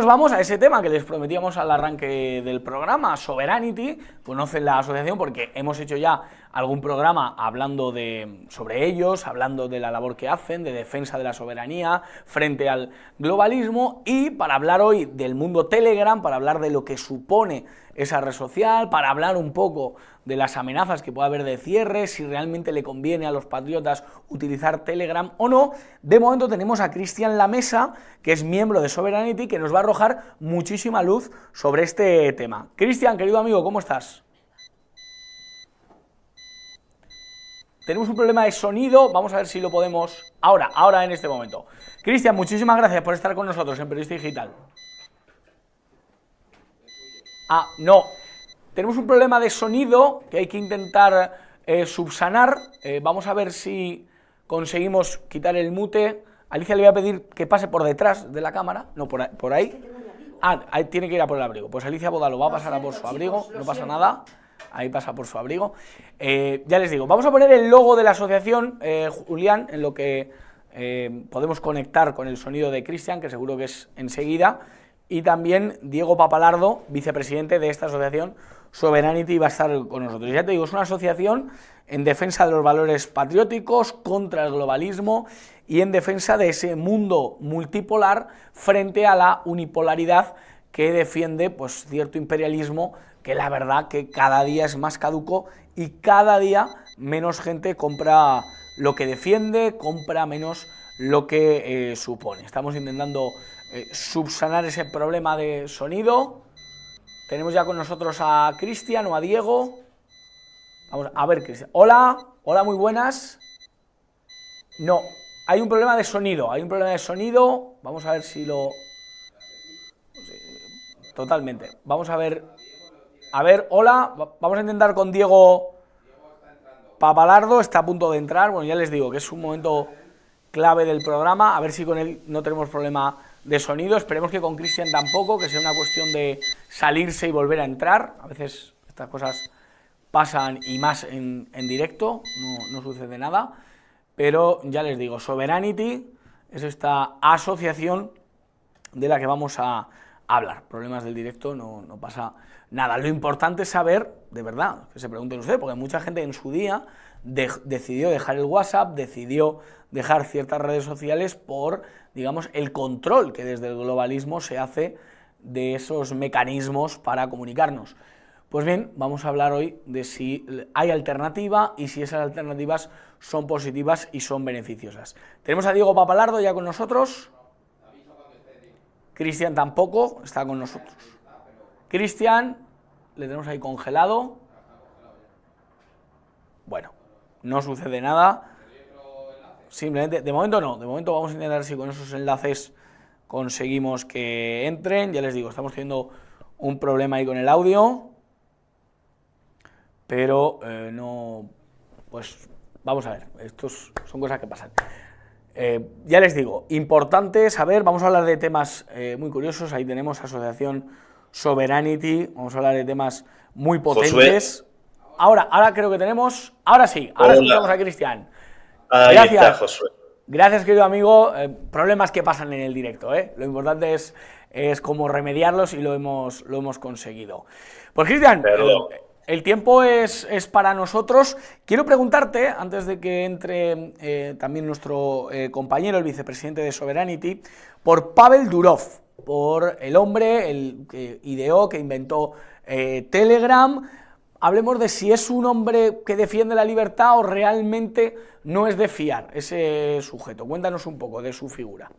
vamos a ese tema que les prometíamos al arranque del programa, Sovereignty. Conocen la asociación porque hemos hecho ya algún programa hablando sobre ellos, hablando de la labor que hacen, de defensa de la soberanía frente al globalismo, y para hablar hoy del mundo Telegram, para hablar de lo que supone esa red social, para hablar un poco de las amenazas que puede haber de cierre, si realmente le conviene a los patriotas utilizar Telegram o no. De momento tenemos a Cristian Lamesa, que es miembro de Sovereignty, que nos va a arrojar muchísima luz sobre este tema. Cristian, querido amigo, ¿cómo estás? Tenemos un problema de sonido, vamos a ver si lo podemos... Ahora en este momento. Cristian, muchísimas gracias por estar con nosotros en Periodista Digital. No. Tenemos un problema de sonido que hay que intentar subsanar. Vamos a ver si conseguimos quitar el mute. Alicia le voy a pedir que pase por detrás de la cámara, no por ahí. Ahí tiene que ir a por el abrigo. Pues Alicia Bodalo va a pasar a por su abrigo, no pasa nada. Ahí pasa por su abrigo. Ya les digo, vamos a poner el logo de la asociación, Julián, en lo que podemos conectar con el sonido de Cristian, que seguro que es enseguida. Y también Diego Papalardo, vicepresidente de esta asociación Sovereignty, va a estar con nosotros. Ya te digo, es una asociación en defensa de los valores patrióticos, contra el globalismo y en defensa de ese mundo multipolar frente a la unipolaridad que defiende pues cierto imperialismo que la verdad que cada día es más caduco y cada día menos gente compra lo que defiende, compra menos lo que supone. Estamos intentando subsanar ese problema de sonido. Tenemos ya con nosotros a Cristian o a Diego. Vamos a ver, Cristian. Hola, muy buenas. No, hay un problema de sonido, Vamos a ver si lo... Totalmente. Vamos a ver, hola, vamos a intentar con Diego Papalardo, está a punto de entrar. Bueno, ya les digo que es un momento clave del programa, a ver si con él no tenemos problema de sonido, esperemos que con Cristian tampoco, que sea una cuestión de salirse y volver a entrar. A veces estas cosas pasan y más en directo, no sucede nada, pero ya les digo, Sovereignty es esta asociación de la que vamos a hablar. Problemas del directo, no pasa nada. Lo importante es saber, de verdad, que se pregunten ustedes, porque mucha gente en su día decidió dejar el WhatsApp, decidió dejar ciertas redes sociales por, digamos, el control que desde el globalismo se hace de esos mecanismos para comunicarnos. Pues bien, vamos a hablar hoy de si hay alternativa y si esas alternativas son positivas y son beneficiosas. Tenemos a Diego Papalardo ya con nosotros. Cristian tampoco está con nosotros. Cristian, le tenemos ahí congelado. Bueno, no sucede nada. Simplemente, de momento no, de momento vamos a intentar si con esos enlaces conseguimos que entren. Ya les digo, estamos teniendo un problema ahí con el audio, pero no, pues vamos a ver, estos son cosas que pasan. Ya les digo, importante saber, vamos a hablar de temas muy curiosos. Ahí tenemos Asociación Sovereignty, vamos a hablar de temas muy potentes. Josué. Ahora creo que tenemos, ahora sí, ahora escuchamos a Cristian. Ahí Gracias. está, Josué. Gracias, querido amigo. Problemas que pasan en el directo, Lo importante es cómo remediarlos y lo hemos conseguido. Pues Cristian, el tiempo es para nosotros. Quiero preguntarte, antes de que entre también nuestro compañero, el vicepresidente de Sovereignty, por Pavel Durov, por el hombre que ideó, que inventó Telegram. Hablemos de si es un hombre que defiende la libertad o realmente no es de fiar ese sujeto. Cuéntanos un poco de su figura.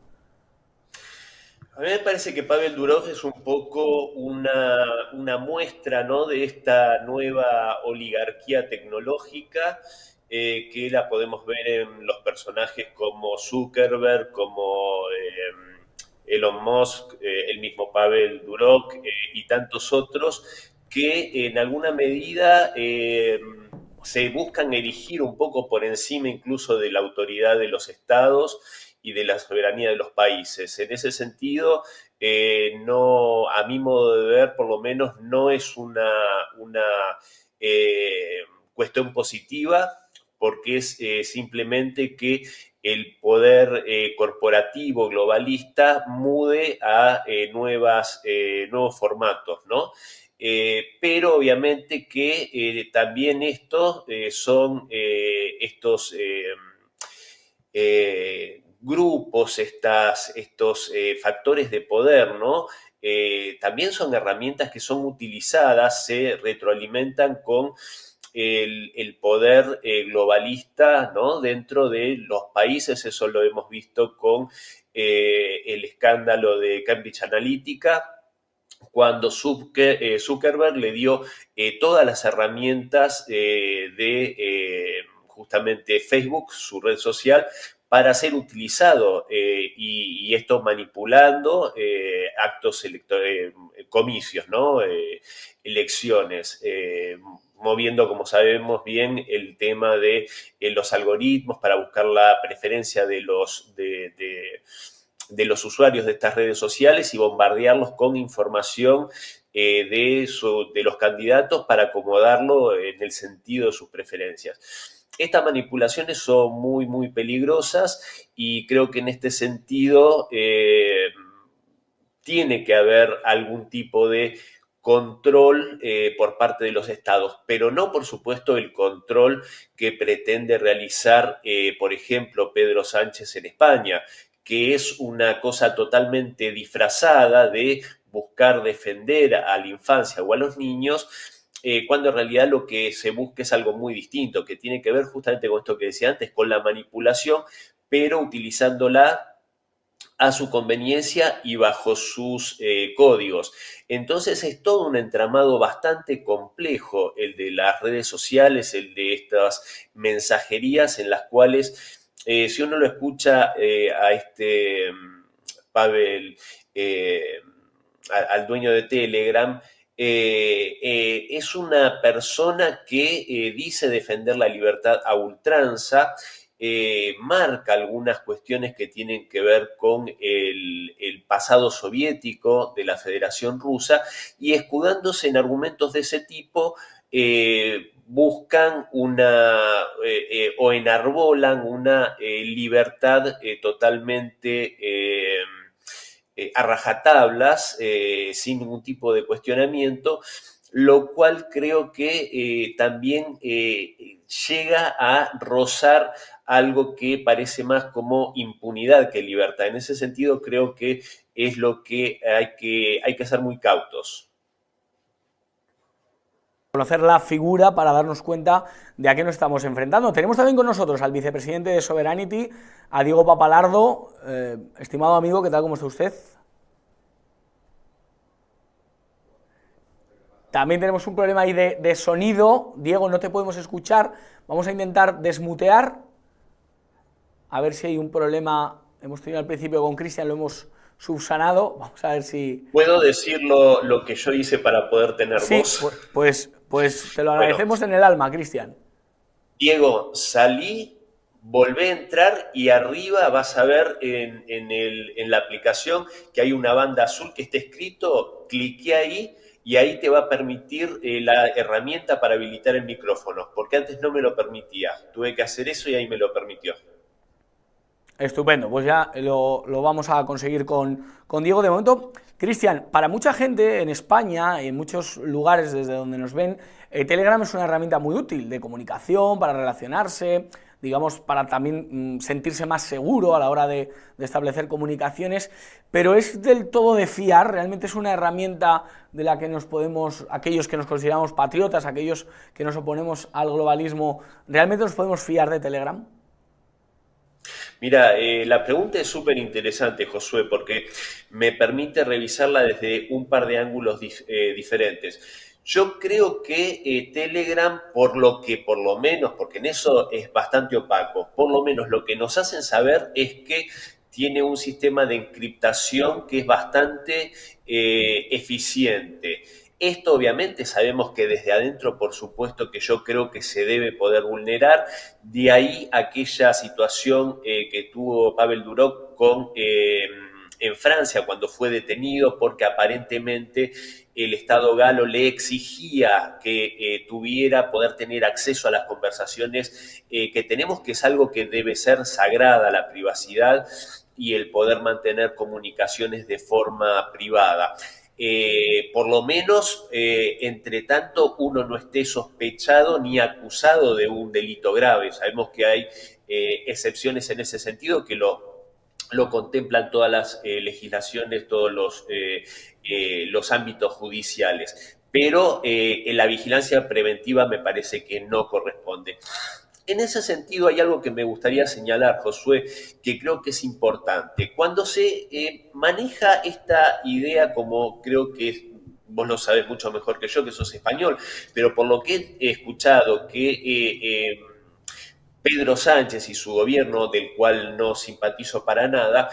A mí me parece que Pavel Durov es un poco una muestra, ¿no?, de esta nueva oligarquía tecnológica que la podemos ver en los personajes como Zuckerberg, como Elon Musk, el mismo Pavel Durov y tantos otros que en alguna medida se buscan erigir un poco por encima incluso de la autoridad de los estados y de la soberanía de los países. En ese sentido, no, a mi modo de ver, por lo menos, no es una cuestión positiva, porque es simplemente que el poder corporativo globalista mude a nuevos formatos, ¿no? Pero obviamente que también estos son estos grupos, estos factores de poder, ¿no? También son herramientas que son utilizadas, se retroalimentan con el poder globalista, ¿no? Dentro de los países. Eso lo hemos visto con el escándalo de Cambridge Analytica, cuando Zuckerberg le dio todas las herramientas de justamente Facebook, su red social, para ser utilizado y esto manipulando actos comicios, ¿no? Elecciones, moviendo, como sabemos bien, el tema de los algoritmos para buscar la preferencia de los usuarios de estas redes sociales y bombardearlos con información de los candidatos para acomodarlo en el sentido de sus preferencias. Estas manipulaciones son muy, muy peligrosas y creo que en este sentido tiene que haber algún tipo de control por parte de los estados, pero no, por supuesto, el control que pretende realizar, por ejemplo, Pedro Sánchez en España, que es una cosa totalmente disfrazada de buscar defender a la infancia o a los niños, cuando en realidad lo que se busca es algo muy distinto, que tiene que ver justamente con esto que decía antes, con la manipulación, pero utilizándola a su conveniencia y bajo sus códigos. Entonces es todo un entramado bastante complejo el de las redes sociales, el de estas mensajerías en las cuales si uno lo escucha a Pavel, al dueño de Telegram, es una persona que dice defender la libertad a ultranza, marca algunas cuestiones que tienen que ver con el pasado soviético de la Federación Rusa y escudándose en argumentos de ese tipo, buscan o enarbolan una libertad totalmente a rajatablas, sin ningún tipo de cuestionamiento, lo cual creo que también llega a rozar algo que parece más como impunidad que libertad. En ese sentido, creo que es lo que hay que ser muy cautos. Conocer la figura para darnos cuenta de a qué nos estamos enfrentando. Tenemos también con nosotros al vicepresidente de Sovereignty, a Diego Papalardo. Estimado amigo, ¿qué tal? ¿Cómo está usted? También tenemos un problema ahí de sonido. Diego, no te podemos escuchar. Vamos a intentar desmutear. A ver si hay un problema. Hemos tenido al principio con Cristian, lo hemos subsanado. Vamos a ver si... ¿Puedo decir lo que yo hice para poder tener Sí, voz? pues te lo agradecemos en el alma, Cristian. Diego, salí, volvé a entrar y arriba vas a ver en la aplicación que hay una banda azul que está escrito, cliqué ahí y ahí te va a permitir la herramienta para habilitar el micrófono, porque antes no me lo permitía. Tuve que hacer eso y ahí me lo permitió. Estupendo, pues ya lo vamos a conseguir con Diego. De momento, Cristian, para mucha gente en España, en muchos lugares desde donde nos ven, Telegram es una herramienta muy útil de comunicación, para relacionarse, digamos, para también sentirse más seguro a la hora de establecer comunicaciones, pero ¿es del todo de fiar? ¿Realmente es una herramienta de la que nos podemos, aquellos que nos consideramos patriotas, aquellos que nos oponemos al globalismo, ¿realmente nos podemos fiar de Telegram? Mira, la pregunta es súper interesante, Josué, porque me permite revisarla desde un par de ángulos diferentes. Yo creo que Telegram, por lo menos, porque en eso es bastante opaco, por lo menos lo que nos hacen saber es que tiene un sistema de encriptación que es bastante eficiente. Esto obviamente sabemos que desde adentro, por supuesto que yo creo que se debe poder vulnerar, de ahí aquella situación que tuvo Pavel Durov con en Francia cuando fue detenido porque aparentemente el Estado galo le exigía que poder tener acceso a las conversaciones que tenemos, que es algo que debe ser sagrada, la privacidad y el poder mantener comunicaciones de forma privada. Por lo menos, entre tanto, uno no esté sospechado ni acusado de un delito grave. Sabemos que hay excepciones en ese sentido que lo contemplan todas las legislaciones, todos los ámbitos judiciales. Pero en la vigilancia preventiva me parece que no corresponde. En ese sentido hay algo que me gustaría señalar, Josué, que creo que es importante. Cuando se maneja esta idea, como creo que vos lo sabés mucho mejor que yo, que sos español, pero por lo que he escuchado que Pedro Sánchez y su gobierno, del cual no simpatizo para nada,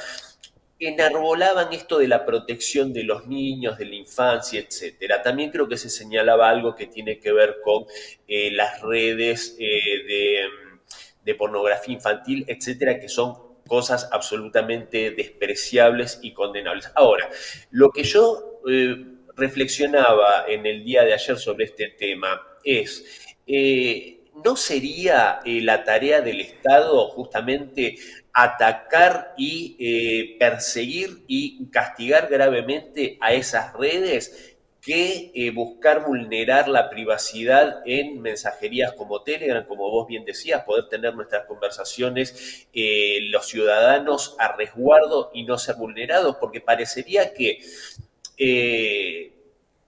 enarbolaban esto de la protección de los niños, de la infancia, etcétera. También creo que se señalaba algo que tiene que ver con las redes de pornografía infantil, etcétera, que son cosas absolutamente despreciables y condenables. Ahora, lo que yo reflexionaba en el día de ayer sobre este tema es, ¿no sería la tarea del Estado justamente atacar y perseguir y castigar gravemente a esas redes que buscar vulnerar la privacidad en mensajerías como Telegram, como vos bien decías, poder tener nuestras conversaciones los ciudadanos a resguardo y no ser vulnerados? Porque parecería que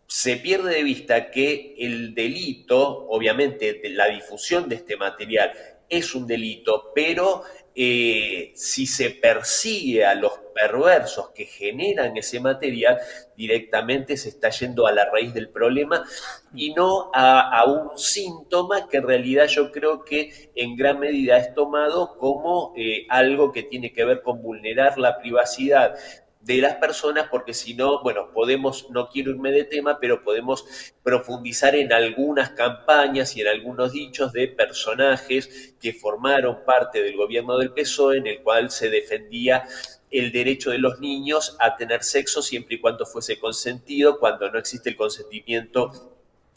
se pierde de vista que el delito, obviamente la difusión de este material es un delito, pero si se persigue a los perversos que generan ese material, directamente se está yendo a la raíz del problema y no a un síntoma que en realidad yo creo que en gran medida es tomado como algo que tiene que ver con vulnerar la privacidad de las personas, porque si no, bueno, podemos, no quiero irme de tema, pero podemos profundizar en algunas campañas y en algunos dichos de personajes que formaron parte del gobierno del PSOE, en el cual se defendía el derecho de los niños a tener sexo siempre y cuando fuese consentido, cuando no existe el consentimiento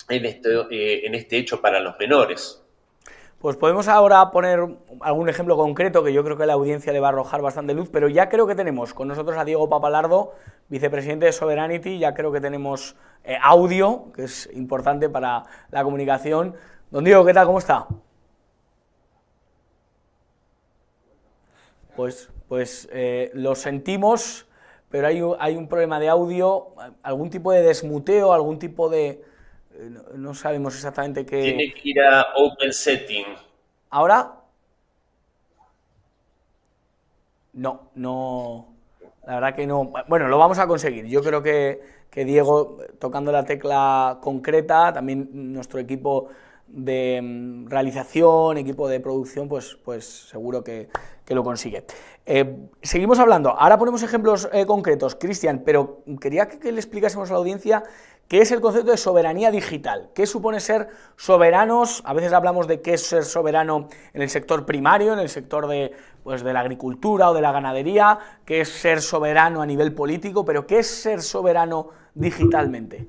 en este hecho para los menores. Pues podemos ahora poner algún ejemplo concreto que yo creo que la audiencia le va a arrojar bastante luz, pero ya creo que tenemos con nosotros a Diego Papalardo, vicepresidente de Sovereignty, ya creo que tenemos audio, que es importante para la comunicación. Don Diego, ¿qué tal? ¿Cómo está? Pues lo sentimos, pero hay un problema de audio, algún tipo de desmuteo, algún tipo de... no sabemos exactamente qué... Tiene que ir a Open Setting. ¿Ahora? No, la verdad que no. Bueno, lo vamos a conseguir. Yo creo que Diego, tocando la tecla concreta, también nuestro equipo de realización, equipo de producción, pues seguro que lo consigue. Seguimos hablando. Ahora ponemos ejemplos concretos, Cristian, pero quería que le explicásemos a la audiencia qué es el concepto de soberanía digital, qué supone ser soberanos. A veces hablamos de qué es ser soberano en el sector primario, en el sector de la agricultura o de la ganadería, qué es ser soberano a nivel político, pero qué es ser soberano digitalmente.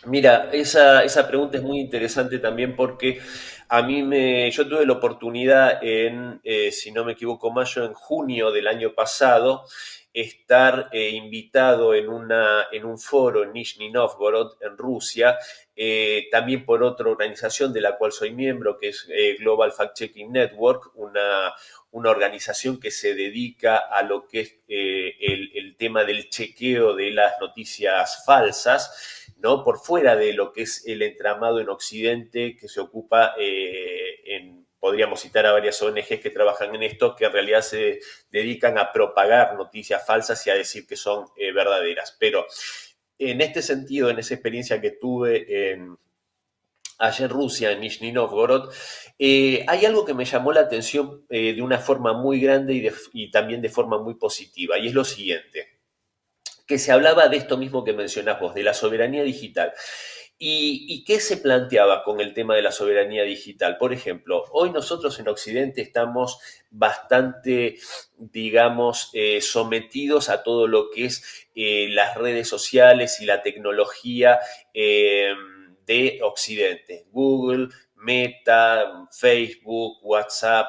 Mira, esa pregunta es muy interesante también porque yo tuve la oportunidad si no me equivoco, en junio del año pasado, estar invitado en un foro en Nizhny Novgorod, en Rusia, también por otra organización de la cual soy miembro, que es Global Fact Checking Network, una organización que se dedica a lo que es el tema del chequeo de las noticias falsas, ¿no? Por fuera de lo que es el entramado en Occidente, que se ocupa podríamos citar a varias ONGs que trabajan en esto, que en realidad se dedican a propagar noticias falsas y a decir que son verdaderas. Pero en este sentido, en esa experiencia que tuve allá en Rusia, en Nizhny Novgorod, hay algo que me llamó la atención de una forma muy grande y también de forma muy positiva, y es lo siguiente, que se hablaba de esto mismo que mencionás vos, de la soberanía digital. ¿Y qué se planteaba con el tema de la soberanía digital? Por ejemplo, hoy nosotros en Occidente estamos bastante, digamos, sometidos a todo lo que es las redes sociales y la tecnología de Occidente. Google, Meta, Facebook, WhatsApp,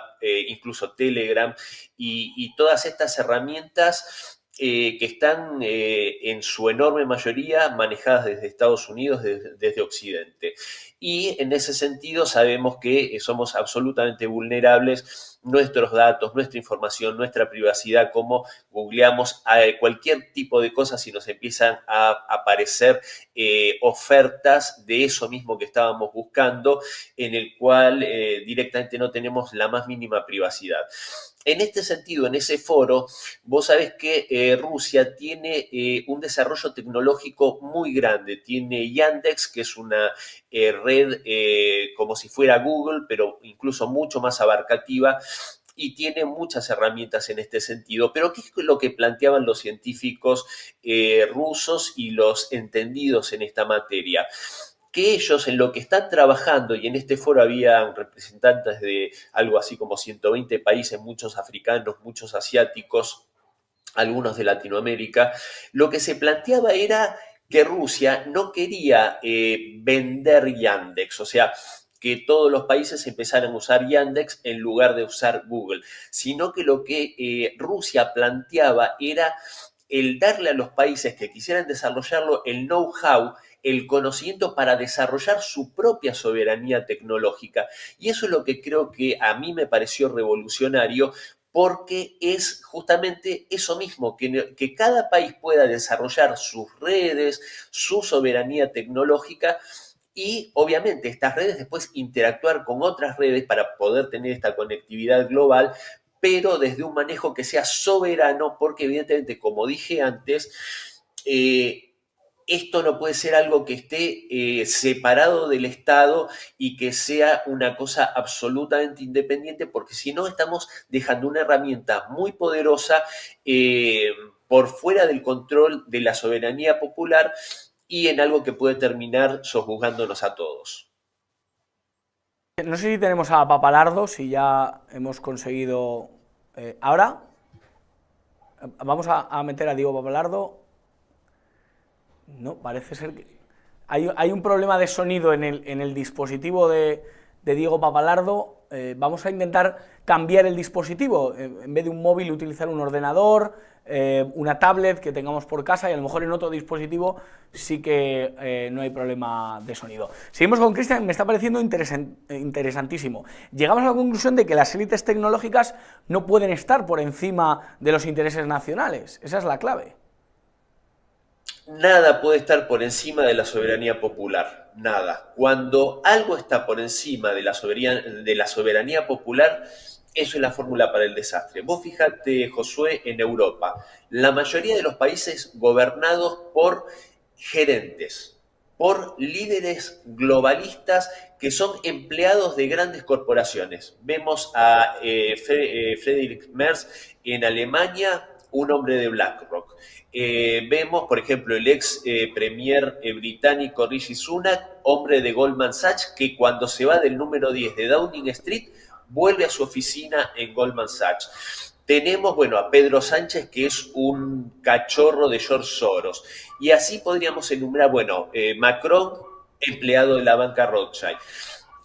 incluso Telegram, y todas estas herramientas que están en su enorme mayoría manejadas desde Estados Unidos, desde Occidente. Y en ese sentido sabemos que somos absolutamente vulnerables, nuestros datos, nuestra información, nuestra privacidad, como googleamos cualquier tipo de cosas y nos empiezan a aparecer ofertas de eso mismo que estábamos buscando, en el cual directamente no tenemos la más mínima privacidad. En este sentido, en ese foro, vos sabés que Rusia tiene un desarrollo tecnológico muy grande. Tiene Yandex, que es una red como si fuera Google, pero incluso mucho más abarcativa, y tiene muchas herramientas en este sentido. Pero ¿qué es lo que planteaban los científicos rusos y los entendidos en esta materia? Que ellos en lo que están trabajando, y en este foro había representantes de algo así como 120 países, muchos africanos, muchos asiáticos, algunos de Latinoamérica, lo que se planteaba era que Rusia no quería vender Yandex, o sea, que todos los países empezaran a usar Yandex en lugar de usar Google, sino que lo que Rusia planteaba era el darle a los países que quisieran desarrollarlo el know-how, el conocimiento para desarrollar su propia soberanía tecnológica. Y eso es lo que creo que a mí me pareció revolucionario, porque es justamente eso mismo, que cada país pueda desarrollar sus redes, su soberanía tecnológica, y obviamente estas redes después interactuar con otras redes para poder tener esta conectividad global, pero desde un manejo que sea soberano, porque evidentemente, como dije antes, esto no puede ser algo que esté separado del Estado y que sea una cosa absolutamente independiente, porque si no estamos dejando una herramienta muy poderosa por fuera del control de la soberanía popular, y en algo que puede terminar sojuzgándonos a todos. No sé si tenemos a Papalardo, si ya hemos conseguido... ahora vamos a meter a Diego Papalardo. No, parece ser que... Hay un problema de sonido en el dispositivo de Diego Papalardo. Vamos a intentar cambiar el dispositivo. En vez de un móvil, utilizar un ordenador, una tablet que tengamos por casa, y a lo mejor en otro dispositivo sí que no hay problema de sonido. Seguimos con Cristian, me está pareciendo interesantísimo. Llegamos a la conclusión de que las élites tecnológicas no pueden estar por encima de los intereses nacionales. Esa es la clave. Nada puede estar por encima de la soberanía popular, nada. Cuando algo está por encima de la soberanía popular, eso es la fórmula para el desastre. Vos fíjate, Josué, en Europa, la mayoría de los países gobernados por gerentes, por líderes globalistas que son empleados de grandes corporaciones. Vemos a Friedrich Merz en Alemania, un hombre de BlackRock. Vemos, por ejemplo, el ex premier británico Rishi Sunak, hombre de Goldman Sachs, que cuando se va del número 10 de Downing Street, vuelve a su oficina en Goldman Sachs. Tenemos, bueno, a Pedro Sánchez, que es un cachorro de George Soros. Y así podríamos enumerar, bueno, Macron, empleado de la banca Rothschild.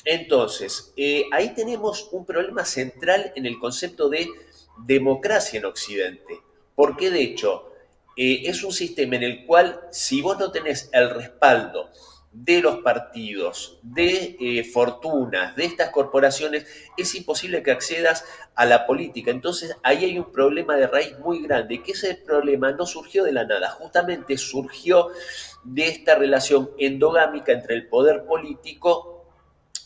Entonces, ahí tenemos un problema central en el concepto de democracia en Occidente. Porque, de hecho, es un sistema en el cual, si vos no tenés el respaldo de los partidos, de fortunas, de estas corporaciones, es imposible que accedas a la política. Entonces ahí hay un problema de raíz muy grande, que ese problema no surgió de la nada, justamente surgió de esta relación endogámica entre el poder político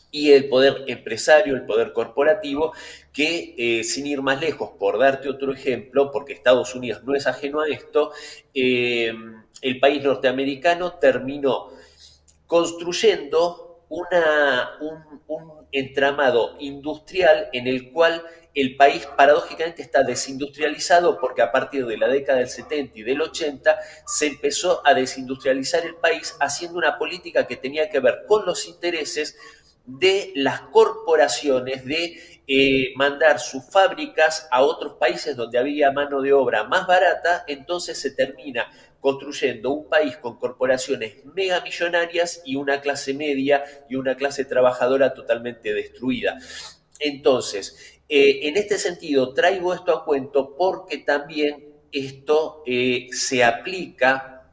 y el poder empresario, el poder corporativo, que sin ir más lejos, por darte otro ejemplo, porque Estados Unidos no es ajeno a esto, el país norteamericano terminó construyendo un entramado industrial en el cual el país paradójicamente está desindustrializado porque a partir de la década del 70 y del 80 se empezó a desindustrializar el país haciendo una política que tenía que ver con los intereses de las corporaciones, de mandar sus fábricas a otros países donde había mano de obra más barata. Entonces se termina construyendo un país con corporaciones megamillonarias y una clase media y una clase trabajadora totalmente destruida. Entonces, en este sentido, traigo esto a cuento porque también esto se aplica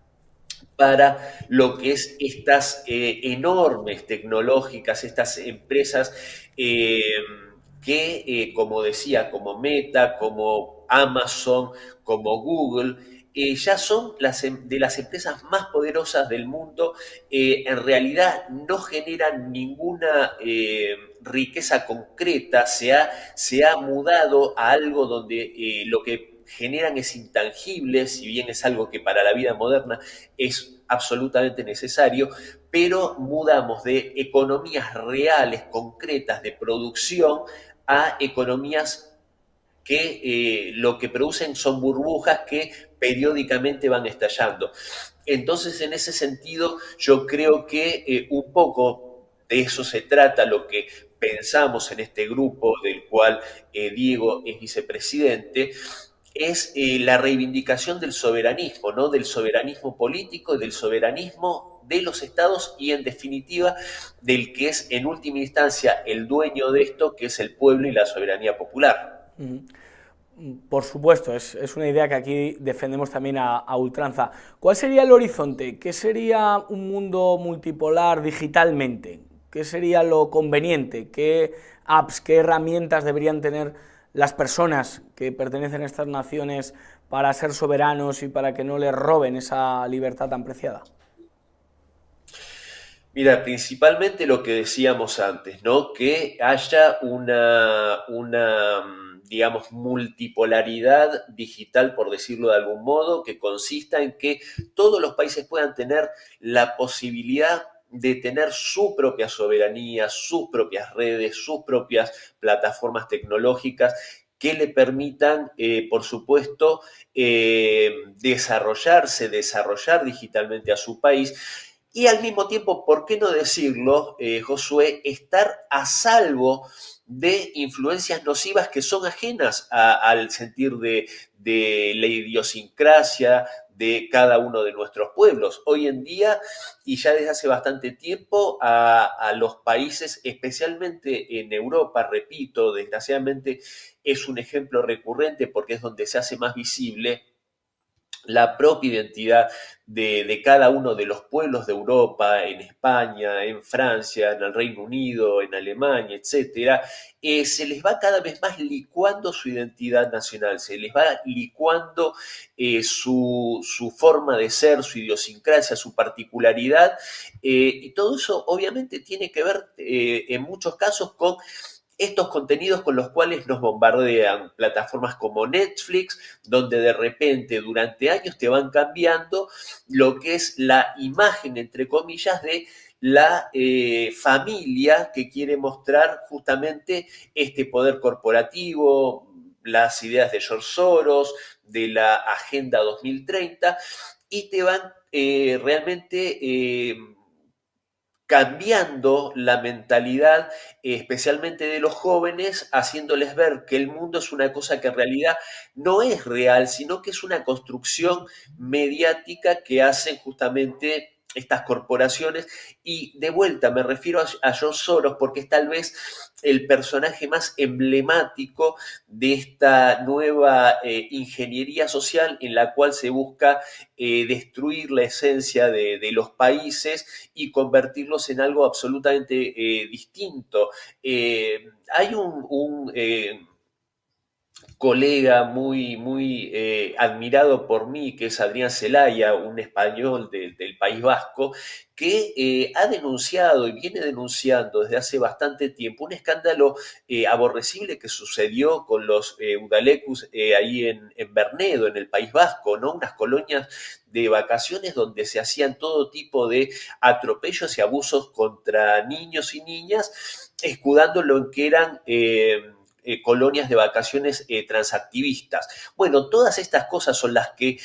para lo que es estas enormes tecnológicas, estas empresas que, como decía, como Meta, como Amazon, como Google, ya son de las empresas más poderosas del mundo. En realidad no generan ninguna riqueza concreta, se ha mudado a algo donde lo que generan es intangible, si bien es algo que para la vida moderna es absolutamente necesario, pero mudamos de economías reales, concretas, de producción, a economías que lo que producen son burbujas que periódicamente van estallando. Entonces, en ese sentido, yo creo que un poco de eso se trata lo que pensamos en este grupo del cual Diego es vicepresidente, es la reivindicación del soberanismo, ¿no? Del soberanismo político, del soberanismo de los estados y, en definitiva, del que es en última instancia el dueño de esto, que es el pueblo y la soberanía popular. Por supuesto, es una idea que aquí defendemos también a ultranza. ¿Cuál sería el horizonte? ¿Qué sería un mundo multipolar digitalmente? ¿Qué sería lo conveniente? ¿Qué apps, qué herramientas deberían tener las personas que pertenecen a estas naciones para ser soberanos y para que no les roben esa libertad tan preciada? Mira, principalmente lo que decíamos antes, ¿no? Que haya digamos, multipolaridad digital, por decirlo de algún modo, que consista en que todos los países puedan tener la posibilidad de tener su propia soberanía, sus propias redes, sus propias plataformas tecnológicas que le permitan, por supuesto, desarrollar digitalmente a su país y al mismo tiempo, ¿por qué no decirlo, Josué? Estar a salvo de influencias nocivas que son ajenas al sentir de la idiosincrasia de cada uno de nuestros pueblos. Hoy en día, y ya desde hace bastante tiempo, a los países, especialmente en Europa, repito, desgraciadamente es un ejemplo recurrente porque es donde se hace más visible la propia identidad de cada uno de los pueblos de Europa, en España, en Francia, en el Reino Unido, en Alemania, etcétera, se les va cada vez más licuando su identidad nacional, se les va licuando su forma de ser, su idiosincrasia, su particularidad, y todo eso obviamente tiene que ver en muchos casos con estos contenidos con los cuales nos bombardean plataformas como Netflix, donde de repente durante años te van cambiando lo que es la imagen, entre comillas, de la familia que quiere mostrar justamente este poder corporativo, las ideas de George Soros, de la Agenda 2030, y te van realmente cambiando la mentalidad, especialmente de los jóvenes, haciéndoles ver que el mundo es una cosa que en realidad no es real, sino que es una construcción mediática que hacen justamente estas corporaciones. Y de vuelta me refiero a George Soros porque es tal vez el personaje más emblemático de esta nueva ingeniería social en la cual se busca destruir la esencia de los países y convertirlos en algo absolutamente distinto. Hay un colega muy admirado por mí, que es Adrián Celaya, un español del País Vasco, que ha denunciado y viene denunciando desde hace bastante tiempo un escándalo aborrecible que sucedió con los Udalecus ahí en Bernedo, en el País Vasco, ¿no? Unas colonias de vacaciones donde se hacían todo tipo de atropellos y abusos contra niños y niñas, escudándolo en que eran colonias de vacaciones transactivistas. Bueno, todas estas cosas son las que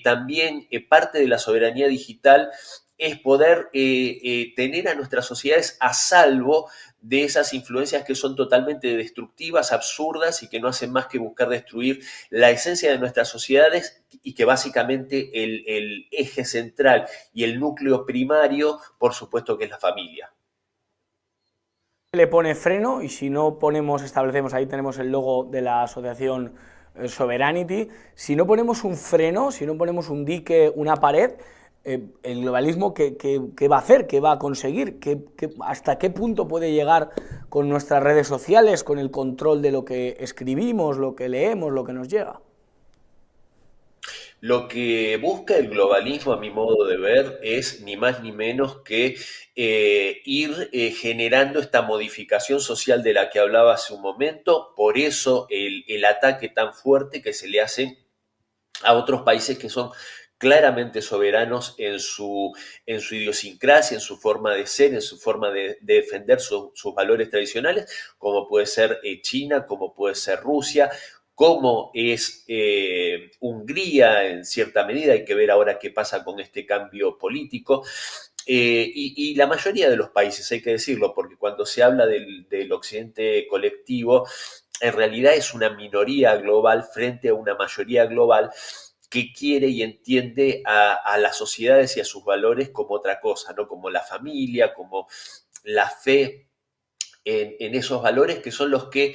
también parte de la soberanía digital es poder tener a nuestras sociedades a salvo de esas influencias que son totalmente destructivas, absurdas y que no hacen más que buscar destruir la esencia de nuestras sociedades y que básicamente el eje central y el núcleo primario, por supuesto que es la familia. Le pone freno y si no ponemos, establecemos, ahí tenemos el logo de la asociación Sovereignty, si no ponemos un freno, si no ponemos un dique, una pared, el globalismo, ¿qué va a hacer? ¿Qué va a conseguir? ¿Hasta qué punto puede llegar con nuestras redes sociales, con el control de lo que escribimos, lo que leemos, lo que nos llega? Lo que busca el globalismo, a mi modo de ver, es ni más ni menos que ir generando esta modificación social de la que hablaba hace un momento. Por eso el ataque tan fuerte que se le hace a otros países que son claramente soberanos en su idiosincrasia, en su forma de ser, en su forma de defender sus valores tradicionales, como puede ser China, como puede ser Rusia, como es Hungría en cierta medida. Hay que ver ahora qué pasa con este cambio político. Y la mayoría de los países, hay que decirlo, porque cuando se habla del occidente colectivo, en realidad es una minoría global frente a una mayoría global que quiere y entiende a las sociedades y a sus valores como otra cosa, ¿no? Como la familia, como la fe en esos valores que son los que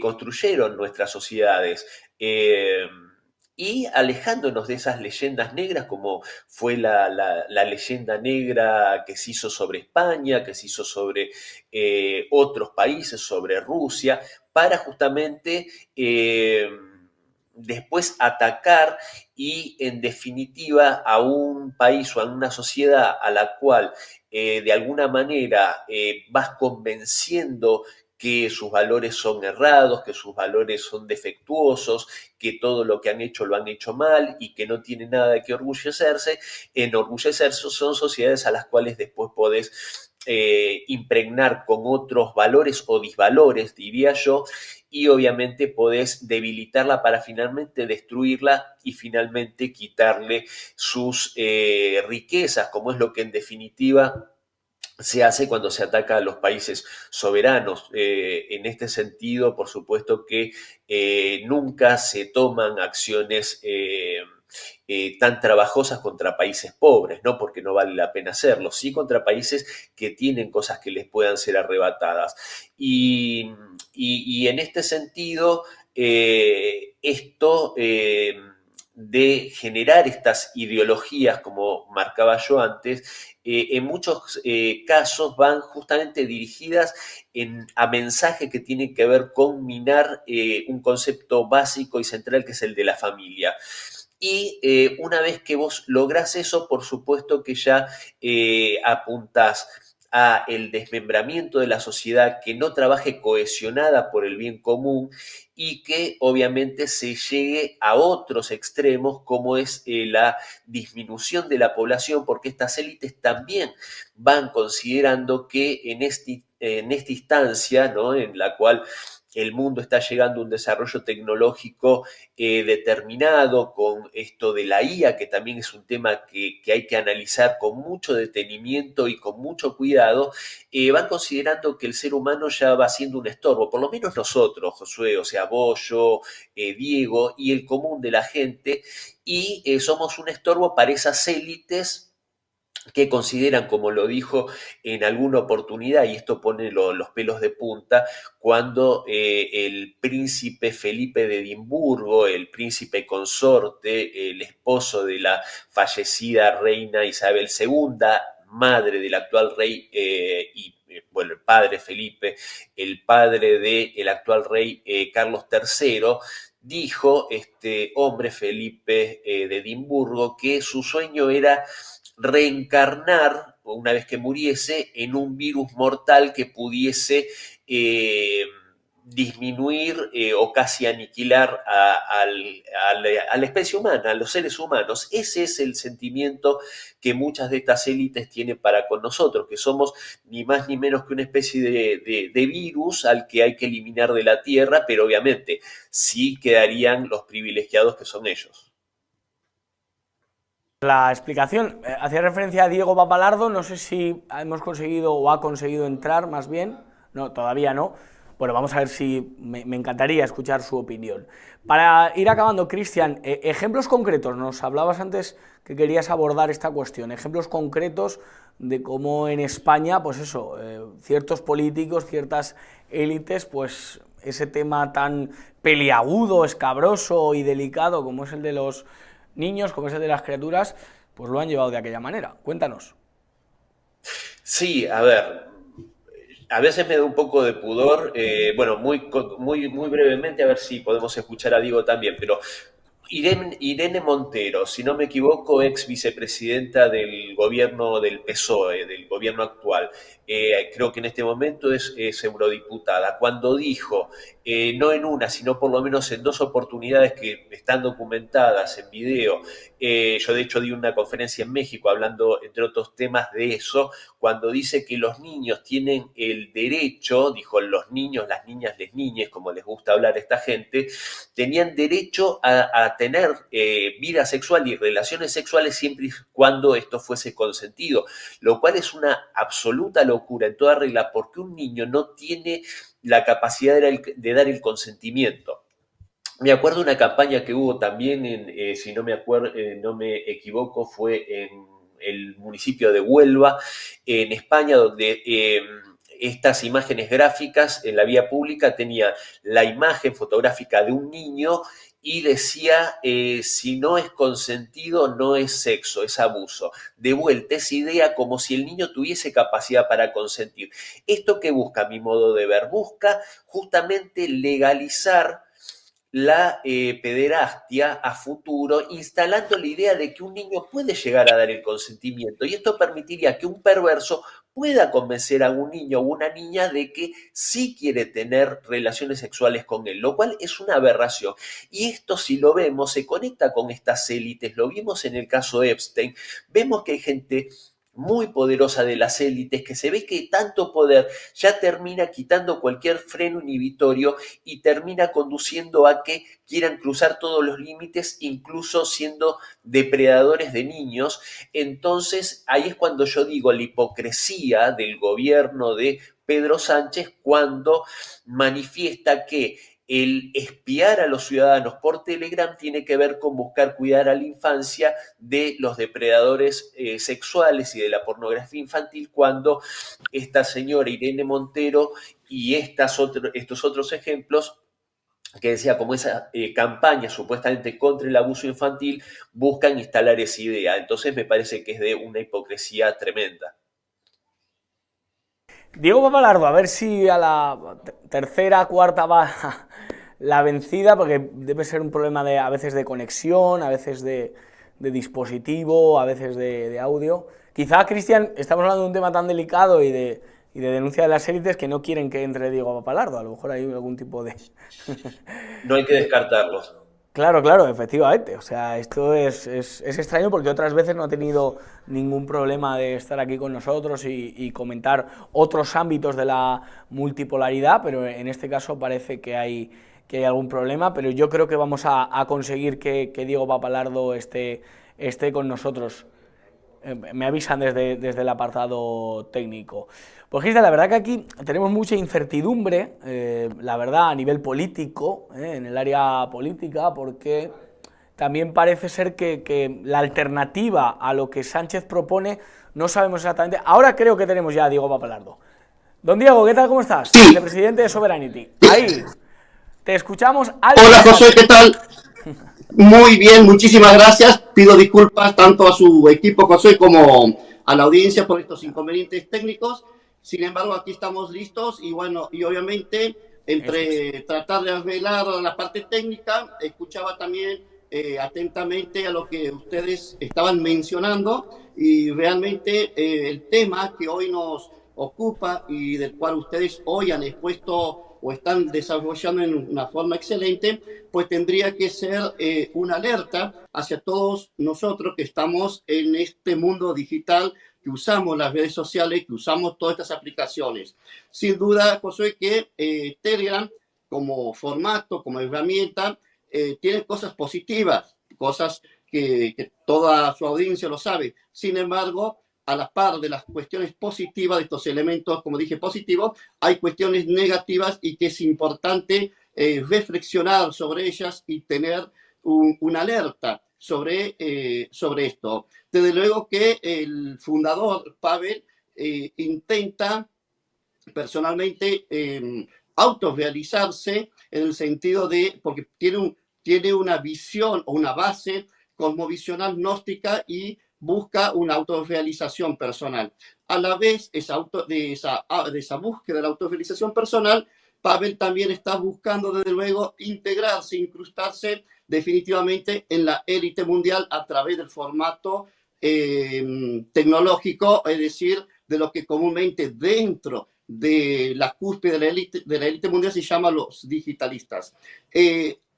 construyeron nuestras sociedades. Y alejándonos de esas leyendas negras, como fue la leyenda negra que se hizo sobre España, que se hizo sobre otros países, sobre Rusia, para justamente después atacar y en definitiva a un país o a una sociedad a la cual de alguna manera vas convenciendo que sus valores son errados, que sus valores son defectuosos, que todo lo que han hecho lo han hecho mal y que no tienen nada de qué orgullecerse. Enorgullecerse son sociedades a las cuales después podés impregnar con otros valores o disvalores, diría yo, y obviamente podés debilitarla para finalmente destruirla y finalmente quitarle sus riquezas, como es lo que en definitiva se hace cuando se ataca a los países soberanos. En este sentido, por supuesto que nunca se toman acciones tan trabajosas contra países pobres, ¿no? Porque no vale la pena hacerlo, sí contra países que tienen cosas que les puedan ser arrebatadas. Y en este sentido, esto de generar estas ideologías, como marcaba yo antes, en muchos casos van justamente dirigidas a mensajes que tienen que ver con minar un concepto básico y central que es el de la familia. Y una vez que vos lográs eso, por supuesto que ya apuntás a el desmembramiento de la sociedad, que no trabaje cohesionada por el bien común y que obviamente se llegue a otros extremos como es la disminución de la población, porque estas élites también van considerando que en esta instancia, ¿no? En la cual el mundo está llegando a un desarrollo tecnológico determinado, con esto de la IA, que también es un tema que hay que analizar con mucho detenimiento y con mucho cuidado, van considerando que el ser humano ya va siendo un estorbo, por lo menos nosotros, Josué, o sea, vos, yo, Diego y el común de la gente, y somos un estorbo para esas élites que consideran, como lo dijo en alguna oportunidad, y esto pone los pelos de punta, cuando el príncipe Felipe de Edimburgo, el príncipe consorte, el esposo de la fallecida reina Isabel II, madre del actual rey bueno, el padre Felipe, el padre del actual rey Carlos III, dijo este hombre Felipe de Edimburgo que su sueño era reencarnar, una vez que muriese, en un virus mortal que pudiese disminuir o casi aniquilar a la especie humana, a los seres humanos. Ese es el sentimiento que muchas de estas élites tienen para con nosotros, que somos ni más ni menos que una especie de virus al que hay que eliminar de la Tierra, pero obviamente sí quedarían los privilegiados que son ellos. La explicación hacía referencia a Diego Papalardo, no sé si hemos conseguido o ha conseguido entrar, más bien, no, todavía no. Bueno, vamos a ver si me encantaría escuchar su opinión. Para ir acabando, Cristian, ejemplos concretos, nos hablabas antes que querías abordar esta cuestión, ejemplos concretos de cómo en España, pues eso, ciertos políticos, ciertas élites, pues ese tema tan peliagudo, escabroso y delicado como es el de los niños, como es el de las criaturas, pues lo han llevado de aquella manera. Cuéntanos. Sí, a veces me da un poco de pudor, bueno, muy brevemente, a ver si podemos escuchar a Diego también, pero Irene Montero, si no me equivoco, ex vicepresidenta del gobierno del PSOE, del gobierno actual, creo que en este momento es eurodiputada, cuando dijo, no en una, sino por lo menos en dos oportunidades que están documentadas en video, yo de hecho di una conferencia en México hablando, entre otros temas, de eso, cuando dice que los niños tienen el derecho, dijo los niños, las niñas, les niñes, como les gusta hablar a esta gente, tenían derecho a tener vida sexual y relaciones sexuales siempre y cuando esto fuese consentido, lo cual es una absoluta locura en toda regla, porque un niño no tiene la capacidad de dar el consentimiento. Me acuerdo de una campaña que hubo también, si no no me equivoco, fue en el municipio de Huelva, en España, donde estas imágenes gráficas en la vía pública tenía la imagen fotográfica de un niño y decía, si no es consentido, no es sexo, es abuso. De vuelta, esa idea como si el niño tuviese capacidad para consentir. ¿Esto qué busca, a mi modo de ver? Busca justamente legalizar la pederastia a futuro, instalando la idea de que un niño puede llegar a dar el consentimiento. Y esto permitiría que un perverso pueda convencer a un niño o una niña de que sí quiere tener relaciones sexuales con él, lo cual es una aberración. Y esto, si lo vemos, se conecta con estas élites. Lo vimos en el caso Epstein. Vemos que hay gente muy poderosa de las élites, que se ve que tanto poder ya termina quitando cualquier freno inhibitorio y termina conduciendo a que quieran cruzar todos los límites, incluso siendo depredadores de niños. Entonces, ahí es cuando yo digo la hipocresía del gobierno de Pedro Sánchez, cuando manifiesta que el espiar a los ciudadanos por Telegram tiene que ver con buscar cuidar a la infancia de los depredadores sexuales y de la pornografía infantil, cuando esta señora Irene Montero y estos otros ejemplos que decía como esa campaña supuestamente contra el abuso infantil buscan instalar esa idea. Entonces me parece que es de una hipocresía tremenda. Diego Papalardo, a ver si a la tercera, cuarta va la vencida, porque debe ser un problema a veces de conexión, a veces de dispositivo, a veces de audio. Quizá, Cristian, estamos hablando de un tema tan delicado y de denuncia de las élites que no quieren que entre Diego Papalardo. A lo mejor hay algún tipo de... No hay que descartarlos. Claro, claro, efectivamente. O sea, esto es extraño porque otras veces no ha tenido ningún problema de estar aquí con nosotros y comentar otros ámbitos de la multipolaridad, pero en este caso parece que hay algún problema, pero yo creo que vamos a conseguir que Diego Papalardo esté con nosotros. Me avisan desde el apartado técnico. Pues Cristian, la verdad que aquí tenemos mucha incertidumbre, la verdad, a nivel político, en el área política, porque también parece ser que la alternativa a lo que Sánchez propone no sabemos exactamente. Ahora creo que tenemos ya a Diego Papalardo. Don Diego, ¿qué tal? ¿Cómo estás? Sí. Vicepresidente de Sovereignty. Ahí, te escuchamos. Hola José, ¿qué tal? Muy bien, muchísimas gracias. Pido disculpas tanto a su equipo José como a la audiencia por estos inconvenientes técnicos. Sin embargo, aquí estamos listos y bueno, y obviamente entre tratar de arreglar la parte técnica, escuchaba también atentamente a lo que ustedes estaban mencionando y realmente el tema que hoy nos ocupa y del cual ustedes hoy han expuesto o están desarrollando en una forma excelente, pues tendría que ser una alerta hacia todos nosotros que estamos en este mundo digital, que usamos las redes sociales, que usamos todas estas aplicaciones. Sin duda, Josué, que Telegram como formato, como herramienta, tiene cosas positivas, cosas que toda su audiencia lo sabe. Sin embargo, a la par de las cuestiones positivas, de estos elementos, como dije, positivos, hay cuestiones negativas y que es importante reflexionar sobre ellas y tener una alerta sobre esto. Desde luego que el fundador, Pavel, intenta personalmente autorrealizarse en el sentido de, porque tiene una visión o una base cosmovisional gnóstica y busca una autorrealización personal. A la vez, de esa búsqueda de la autorrealización personal, Pavel también está buscando, desde luego, integrarse, incrustarse definitivamente en la élite mundial a través del formato tecnológico, es decir, de lo que comúnmente dentro de la cúspide de la élite mundial se llama los digitalistas.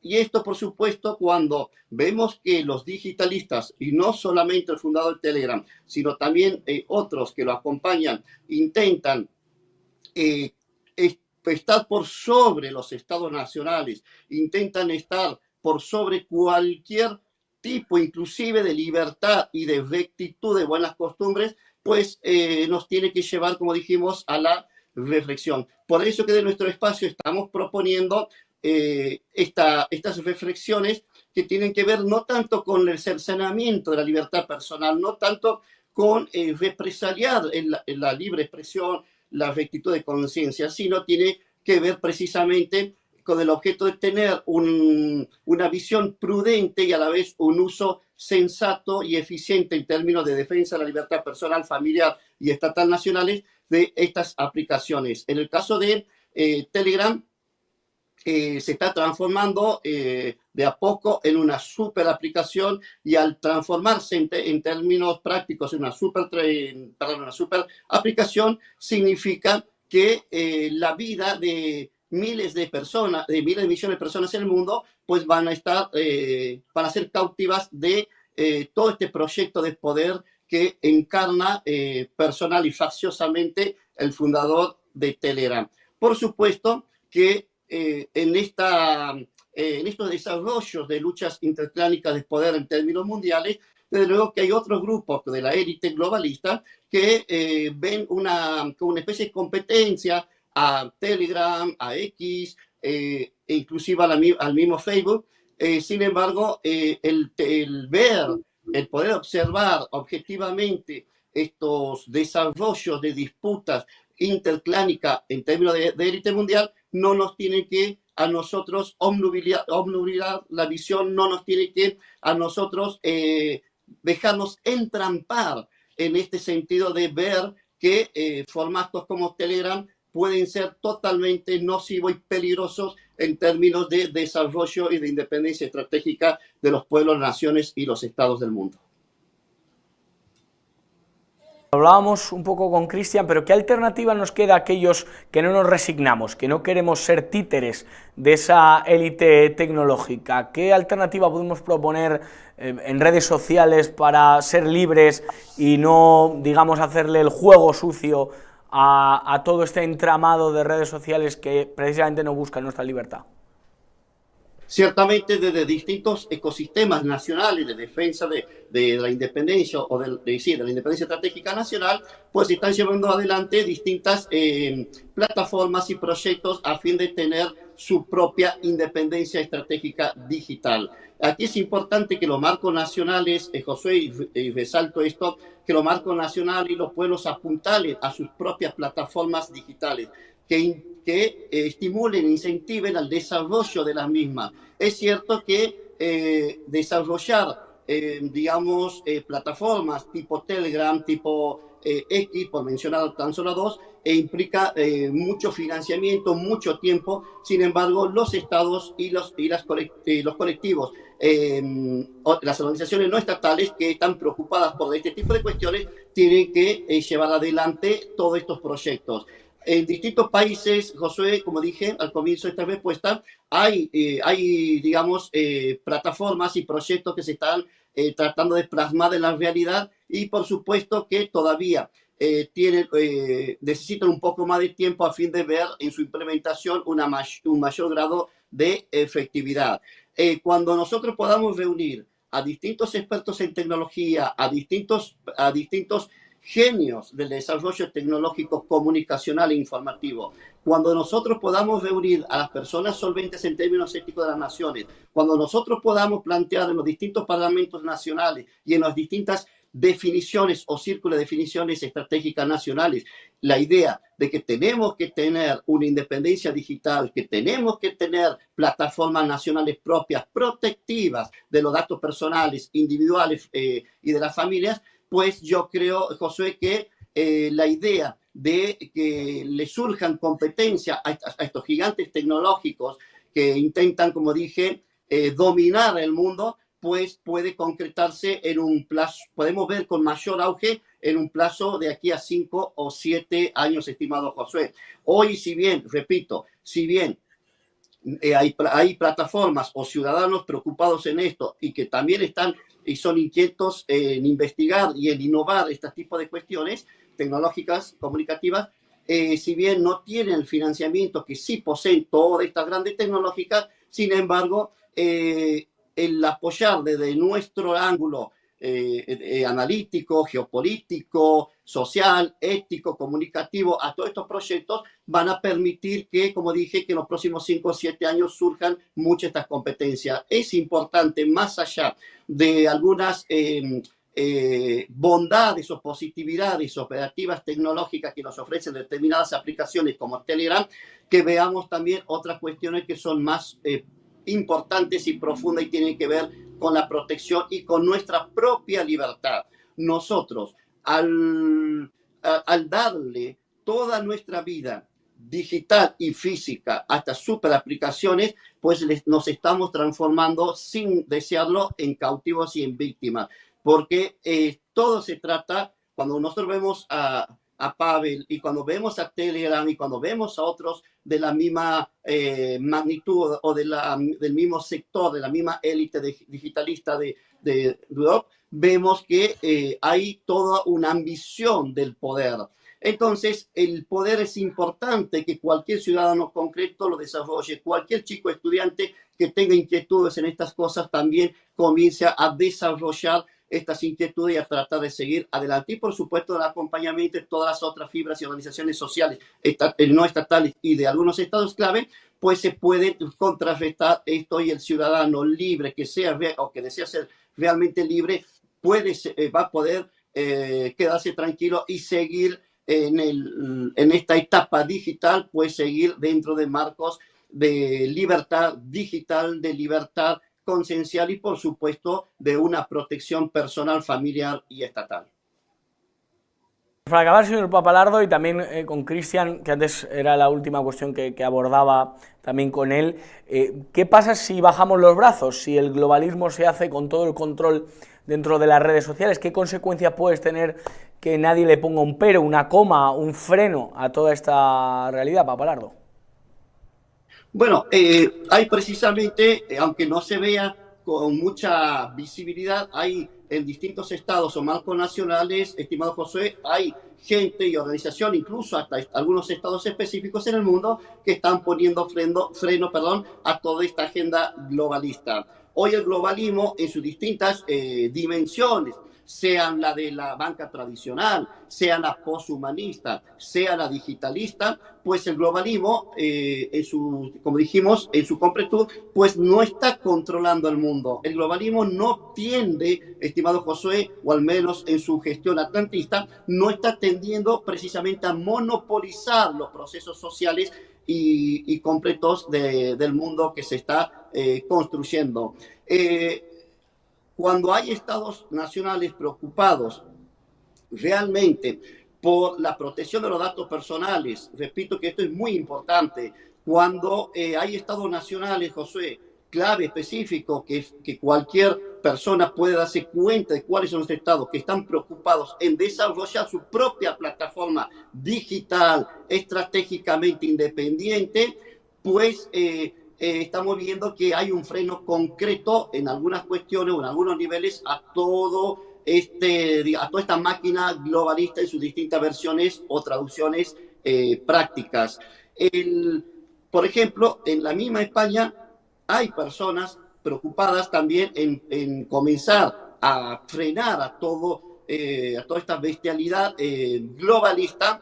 Y esto, por supuesto, cuando vemos que los digitalistas, y no solamente el fundador de Telegram, sino también otros que lo acompañan, intentan estar por sobre los estados nacionales, intentan estar por sobre cualquier tipo, inclusive de libertad y de rectitud, de buenas costumbres, pues nos tiene que llevar, como dijimos, a la reflexión. Por eso que de nuestro espacio estamos proponiendo estas reflexiones que tienen que ver no tanto con el cercenamiento de la libertad personal, no tanto con represaliar la libre expresión, la rectitud de conciencia, sino tiene que ver precisamente con el objeto de tener una visión prudente y a la vez un uso sensato y eficiente en términos de defensa de la libertad personal, familiar y estatal nacionales de estas aplicaciones. En el caso de Telegram, se está transformando de a poco en una super aplicación y al transformarse en términos prácticos en una super aplicación significa que la vida de miles de personas, de miles de millones de personas en el mundo, pues van a ser cautivas de todo este proyecto de poder que encarna personal y facciosamente el fundador de Telegram. Por supuesto que en estos desarrollos de luchas interclánicas de poder en términos mundiales, desde luego que hay otros grupos de la élite globalista que ven como una especie de competencia a Telegram, a X, inclusive al mismo Facebook. Sin embargo, el poder observar objetivamente estos desarrollos de disputas interclánicas en términos de élite mundial no nos tiene que a nosotros obnubilar la visión, no nos tiene que a nosotros dejarnos entrampar en este sentido de ver que formatos como Telegram pueden ser totalmente nocivos y peligrosos en términos de desarrollo y de independencia estratégica de los pueblos, naciones y los estados del mundo. Hablábamos un poco con Cristian, pero ¿qué alternativa nos queda a aquellos que no nos resignamos, que no queremos ser títeres de esa élite tecnológica? ¿Qué alternativa podemos proponer en redes sociales para ser libres y no, digamos, hacerle el juego sucio a todo este entramado de redes sociales que precisamente no buscan nuestra libertad? Ciertamente desde distintos ecosistemas nacionales de defensa de la independencia o de la independencia estratégica nacional, pues están llevando adelante distintas plataformas y proyectos a fin de tener su propia independencia estratégica digital. Aquí es importante que los marcos nacionales, Josué, y resalto esto, que los marcos nacionales y los pueblos apuntalen a sus propias plataformas digitales, que estimulen, incentiven al desarrollo de las mismas. Es cierto que desarrollar, plataformas tipo Telegram, tipo X, por mencionar tan solo dos, implica mucho financiamiento, mucho tiempo. Sin embargo, los estados y los colectivos, las organizaciones no estatales que están preocupadas por este tipo de cuestiones, tienen que llevar adelante todos estos proyectos. En distintos países, Josué, como dije al comienzo de esta respuesta, digamos, plataformas y proyectos que se están tratando de plasmar en la realidad y por supuesto que todavía necesitan un poco más de tiempo a fin de ver en su implementación un mayor grado de efectividad. Cuando nosotros podamos reunir a distintos expertos en tecnología, a distintos genios del desarrollo tecnológico, comunicacional e informativo, cuando nosotros podamos reunir a las personas solventes en términos éticos de las naciones, cuando nosotros podamos plantear en los distintos parlamentos nacionales y en las distintas definiciones o círculos de definiciones estratégicas nacionales, la idea de que tenemos que tener una independencia digital, que tenemos que tener plataformas nacionales propias, protectivas de los datos personales, individuales y de las familias, pues yo creo, Josué, que la idea de que le surjan competencias a estos gigantes tecnológicos que intentan, como dije, dominar el mundo, pues puede concretarse en un plazo, podemos ver con mayor auge en un plazo de aquí a 5 o 7 años, estimado Josué. Hoy, si bien, repito, si bien hay plataformas o ciudadanos preocupados en esto y que también están y son inquietos en investigar y en innovar este tipo de cuestiones tecnológicas, comunicativas, si bien no tienen el financiamiento que sí poseen todas estas grandes tecnológicas, sin embargo, el apoyar desde nuestro ángulo analítico, geopolítico, social, ético, comunicativo a todos estos proyectos van a permitir que, como dije, que en los próximos 5 o 7 años surjan muchas de estas competencias. Es importante, más allá de algunas bondades o positividades operativas tecnológicas que nos ofrecen determinadas aplicaciones como Telegram, que veamos también otras cuestiones que son más importantes y profundas y tienen que ver con la protección y con nuestra propia libertad. Nosotros, al darle toda nuestra vida digital y física hasta super aplicaciones, pues nos estamos transformando sin desearlo en cautivos y en víctimas, porque todo se trata, cuando nosotros vemos a Pavel y cuando vemos a Telegram y cuando vemos a otros de la misma magnitud o del mismo sector, de la misma élite digitalista de Europa, vemos que hay toda una ambición del poder. Entonces, el poder es importante que cualquier ciudadano concreto lo desarrolle, cualquier chico estudiante que tenga inquietudes en estas cosas también comience a desarrollar estas inquietudes y a tratar de seguir adelante. Y por supuesto, el acompañamiento de todas las otras fibras y organizaciones sociales no estatales y de algunos estados clave, pues se puede contrarrestar esto y el ciudadano libre que sea o que desea ser realmente libre va a poder quedarse tranquilo y seguir en esta etapa digital, pues seguir dentro de marcos de libertad digital, de libertad conciencial y, por supuesto, de una protección personal, familiar y estatal. Para acabar, señor Papalardo, y también con Cristian, que antes era la última cuestión que abordaba también con él, ¿qué pasa si bajamos los brazos? Si el globalismo se hace con todo el control dentro de las redes sociales, ¿qué consecuencias puedes tener que nadie le ponga un pero, una coma, un freno a toda esta realidad, Papalardo? Bueno, hay precisamente, aunque no se vea con mucha visibilidad, hay en distintos estados o marcos nacionales, estimado Josué, hay gente y organización, incluso hasta algunos estados específicos en el mundo, que están poniendo freno a toda esta agenda globalista. Hoy el globalismo en sus distintas dimensiones, sean la de la banca tradicional, sea la posthumanista, sea la digitalista, pues el globalismo, como dijimos, en su completud, pues no está controlando el mundo. El globalismo no tiende, estimado Josué, o al menos en su gestión atlantista, no está tendiendo precisamente a monopolizar los procesos sociales y completos del mundo que se está construyendo. Cuando hay estados nacionales preocupados realmente por la protección de los datos personales, repito que esto es muy importante, cuando hay estados nacionales, Josué, clave específico que cualquier persona puede darse cuenta de cuáles son los estados que están preocupados en desarrollar su propia plataforma digital estratégicamente independiente, pues estamos viendo que hay un freno concreto en algunas cuestiones o en algunos niveles a toda esta máquina globalista en sus distintas versiones o traducciones prácticas. Por ejemplo, en la misma España hay personas preocupadas también en comenzar a frenar a toda esta bestialidad globalista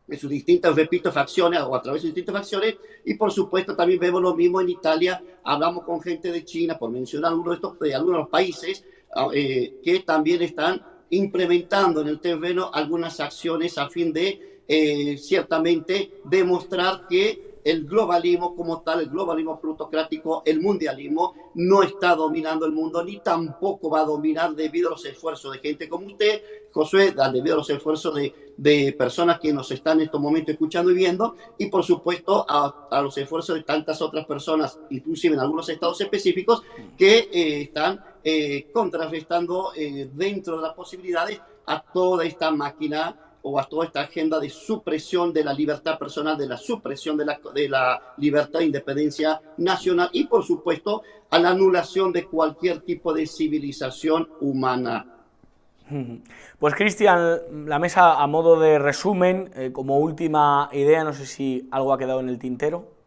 en sus distintas, repito, facciones o a través de sus distintas facciones. Y por supuesto también vemos lo mismo en Italia. Hablamos con gente de China, por mencionar algunos de los países que también están implementando en el terreno algunas acciones a fin de ciertamente demostrar que el globalismo como tal, el globalismo plutocrático, el mundialismo, no está dominando el mundo ni tampoco va a dominar debido a los esfuerzos de gente como usted, Josué, debido a los esfuerzos de personas que nos están en estos momentos escuchando y viendo, y por supuesto a los esfuerzos de tantas otras personas, inclusive en algunos estados específicos, que están contrarrestando dentro de las posibilidades a toda esta máquina o a toda esta agenda de supresión de la libertad personal, de la supresión de la libertad e independencia nacional y, por supuesto, a la anulación de cualquier tipo de civilización humana. Pues, Cristian, la mesa a modo de resumen, como última idea, no sé si algo ha quedado en el tintero.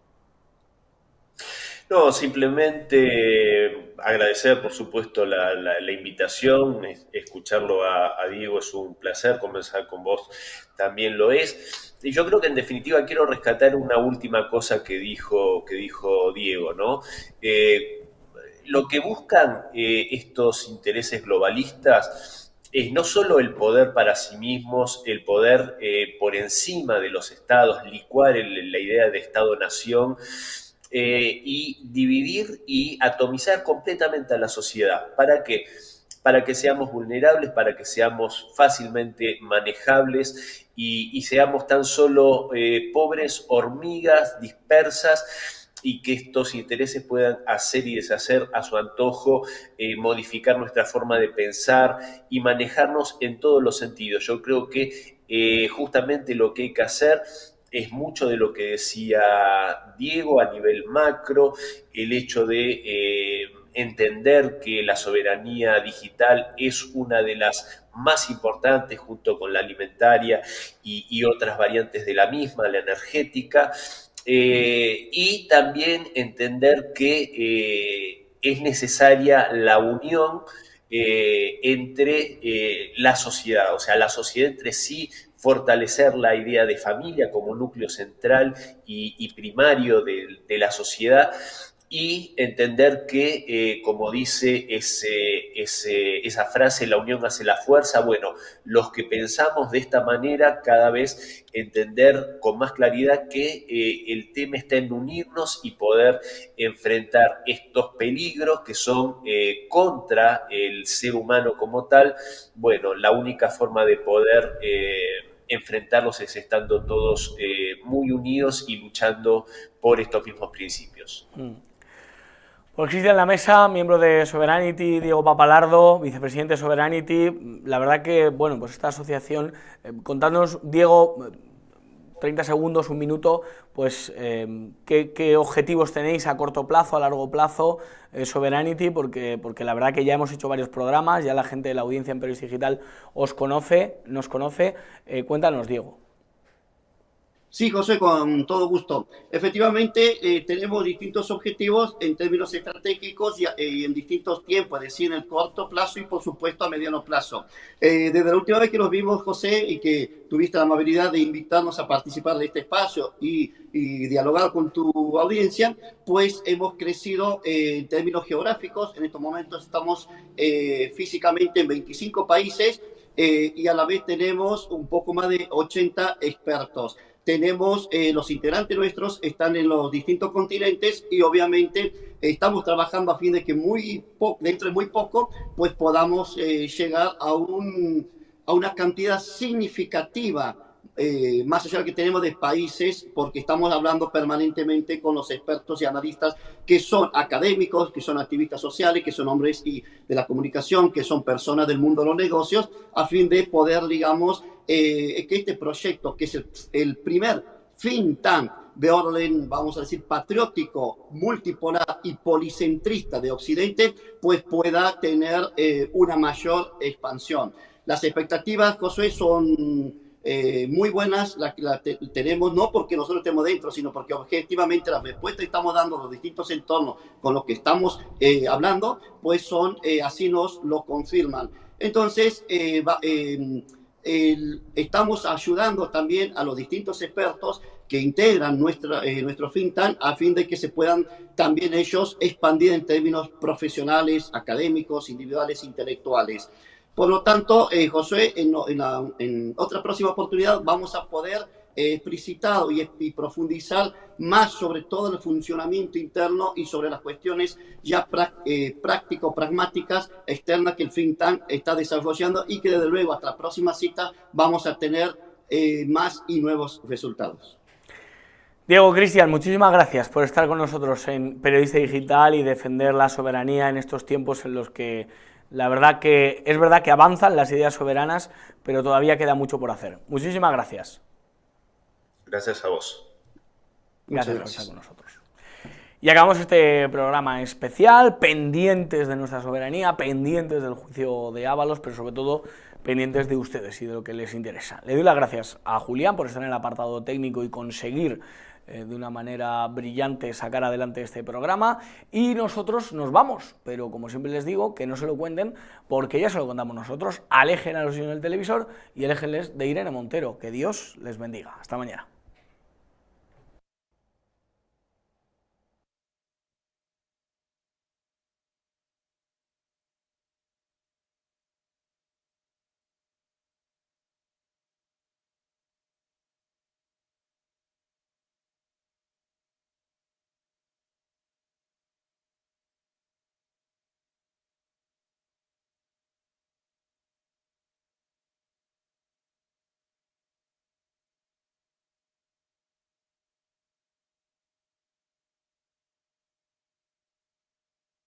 No, simplemente agradecer, por supuesto, la invitación, escucharlo a Diego es un placer, conversar con vos también lo es. Y yo creo que en definitiva quiero rescatar una última cosa que dijo Diego, ¿no? Lo que buscan estos intereses globalistas es no solo el poder para sí mismos, el poder por encima de los estados, licuar la idea de Estado-nación, y dividir y atomizar completamente a la sociedad. ¿Para qué? Para que seamos vulnerables, para que seamos fácilmente manejables y seamos tan solo pobres hormigas dispersas y que estos intereses puedan hacer y deshacer a su antojo, modificar nuestra forma de pensar y manejarnos en todos los sentidos. Yo creo que justamente lo que hay que hacer es mucho de lo que decía Diego a nivel macro, el hecho de entender que la soberanía digital es una de las más importantes junto con la alimentaria y otras variantes de la misma, la energética, y también entender que es necesaria la unión entre la sociedad, o sea, la sociedad entre sí, fortalecer la idea de familia como núcleo central y primario de la sociedad y entender que, como dice esa frase, la unión hace la fuerza. Bueno, los que pensamos de esta manera, cada vez entender con más claridad que el tema está en unirnos y poder enfrentar estos peligros que son contra el ser humano como tal. Bueno, la única forma de poder enfrentarlos es estando todos muy unidos y luchando por estos mismos principios. Pues Cristian La Mesa, miembro de Sovereignty, Diego Papalardo, vicepresidente de Sovereignty. La verdad que, bueno, pues esta asociación, contadnos, Diego, 30 segundos, un minuto, pues ¿qué objetivos tenéis a corto plazo, a largo plazo, Sovereignty? Porque la verdad que ya hemos hecho varios programas, ya la gente de la audiencia en Periodismo Digital nos conoce. Cuéntanos, Diego. Sí, José, con todo gusto. Efectivamente, tenemos distintos objetivos en términos estratégicos y en distintos tiempos, es decir, en el corto plazo y, por supuesto, a mediano plazo. Desde la última vez que nos vimos, José, y que tuviste la amabilidad de invitarnos a participar de este espacio y dialogar con tu audiencia, pues hemos crecido en términos geográficos. En estos momentos estamos físicamente en 25 países y a la vez tenemos un poco más de 80 expertos. Tenemos los integrantes nuestros, están en los distintos continentes y obviamente estamos trabajando a fin de que dentro de muy poco pues podamos llegar a una cantidad significativa más allá que tenemos de países, porque estamos hablando permanentemente con los expertos y analistas que son académicos, que son activistas sociales, que son hombres y de la comunicación, que son personas del mundo de los negocios, a fin de poder, digamos, que este proyecto, que es el primer think tank de orden, vamos a decir, patriótico, multipolar y policentrista de Occidente, pues pueda tener una mayor expansión. Las expectativas, Josué, son muy buenas, tenemos no porque nosotros estemos dentro, sino porque objetivamente las respuestas que estamos dando a los distintos entornos con los que estamos hablando, pues son, así nos lo confirman. Entonces, estamos ayudando también a los distintos expertos que integran nuestro think tank a fin de que se puedan también ellos expandir en términos profesionales, académicos, individuales, intelectuales. Por lo tanto, Josué, en otra próxima oportunidad vamos a poder explicitar y profundizar más sobre todo el funcionamiento interno y sobre las cuestiones ya práctico-pragmáticas externas que el think tank está desarrollando y que desde luego hasta la próxima cita vamos a tener más y nuevos resultados. Diego, Cristian, muchísimas gracias por estar con nosotros en Periodista Digital y defender la soberanía en estos tiempos en los que la verdad que es verdad que avanzan las ideas soberanas, pero todavía queda mucho por hacer. Muchísimas gracias. Gracias a vos. Gracias por estar con nosotros. Y acabamos este programa especial, pendientes de nuestra soberanía, pendientes del juicio de Ábalos, pero sobre todo pendientes de ustedes y de lo que les interesa. Le doy las gracias a Julián por estar en el apartado técnico y conseguir de una manera brillante sacar adelante este programa, y nosotros nos vamos, pero como siempre les digo, que no se lo cuenten, porque ya se lo contamos nosotros. Alejen a los niños del televisor y aléjenles de Irene Montero. Que Dios les bendiga. Hasta mañana.